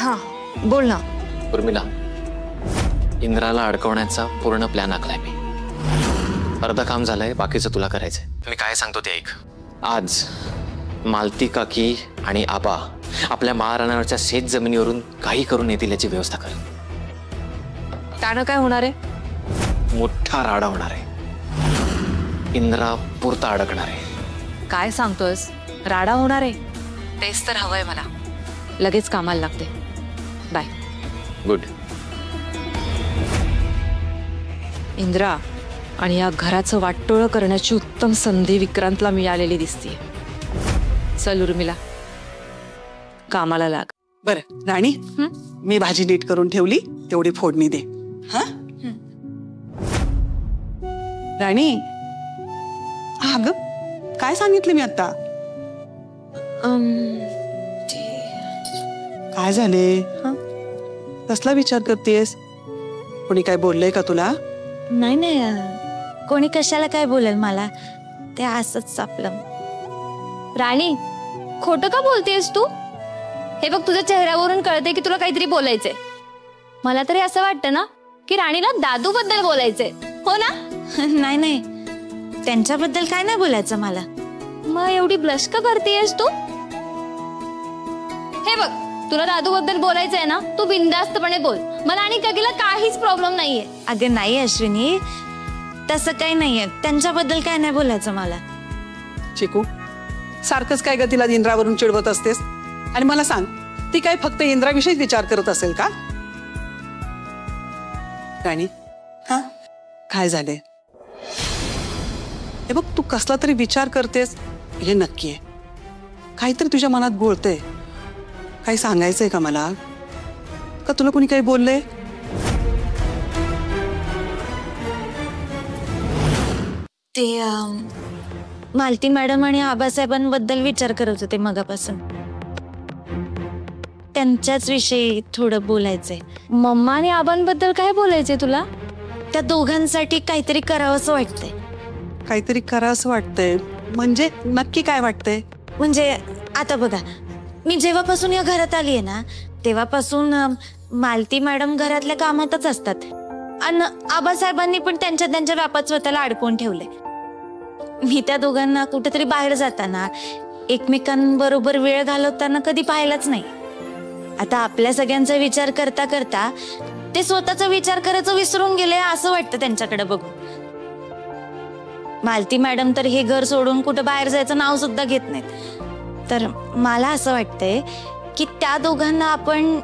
हाँ बोल ना. उर्मिला, इंद्राला अडकवण्याचा पूर्ण प्लॅन आखलाय मी. अर्ध काम झालंय, बाकीचं तुला करायचंय. मी काय सांगतो ते ऐक. आज मालती काकी आणि आबा आपल्या महाराणावरच्या शेत जमिनीवरून काही करून येतील याची व्यवस्था कर. त्यानं काय होणार आहे? मोठा राडा होणार आहे. इंद्रा पुरता अडकणार आहे. काय सांगतोस? राडा होणार आहे? तेच तर हवंय मला. लगेच कामाला लागते. बाय. गुड. इंद्रा आणि या घराचं वाटोळं करण्याची उत्तम संधी विक्रांतला मिळालेली दिसते. चल उर्मिला, कामाला लाग. बरं राणी, मी भाजी नीट करून ठेवली, तेवढी फोडणी दे. हा राणी, अगं काय सांगितलं मी आता? काय झाले? कसला विचार करतेस? कोणी काय बोललंय का तुला? नाही नाही, कोणी कशाला काय बोलेल मला, ते असंच आपलं. राणी, खोटं का बोलतेस तू? हे बघ, तुझ्या चेहऱ्यावरून कळते की तुला काहीतरी बोलायचंय. मला तरी असं वाटतं ना की राणीला दादू बद्दल बोलायचंय, हो ना? नाही नाही, त्यांच्याबद्दल काय नाही बोलायचं मला. मग एवढी ब्लश का करतेस तू? हे बघ, तुला दादू बद्दल बोलायचंय ना, तू बिनधास्तपणे बोल. मला आणि काकीला काहीच प्रॉब्लेम नाहीये. अगं नाही अश्विनी, तसं काही नाहीये. त्यांच्याबद्दल काय नाही बोलायचं मला. चिकू, सारखंच काय ग तिला इंद्रावरून चिडवत असतेस? आणि मला सांग, ती काय फक्त इंद्राविषयीच विचार करत असेल का? राणी, हा काय झाले? हे बघ, तू कसला तरी विचार करतेस हे नक्की आहे. काहीतरी तुझ्या मनात घोळतंय. काही सांगायचंय का मला? का तुला कोणी काही बोलले? ते मालती मॅडम आणि आबासाहेबांबद्दल विचार करत होते मगापासून. त्यांच्याच विषयी थोडं बोलायचंय. मम्मा आणि आबांबद्दल काय बोलायचंय तुला? त्या दोघांसाठी काहीतरी करावंसं वाटतंय. काहीतरी करावंसं वाटतंय म्हणजे नक्की काय वाटतंय? म्हणजे आता बघा, मी जेव्हापासून या घरात आली आहे ना, तेव्हापासून मालती मॅडम घरातल्या कामातच असतात आणि आबासाहेबांनी पण त्यांच्या व्यापात स्वतःला अडकवून ठेवले. मी त्या दोघांना कुठेतरी बाहेर जाताना, एकमेकांबरोबर वेळ घालवताना कधी पाहिलंच नाही. आता आपल्या सगळ्यांचा विचार करता करता ते स्वतःचा विचार करायचं विसरून गेले असं वाटतं त्यांच्याकडे बघून. मालती मॅडम तर हे घर सोडून कुठं बाहेर जायचं नाव सुद्धा घेत नाहीत. तर मला असं वाटतंय की त्या दोघांना आपण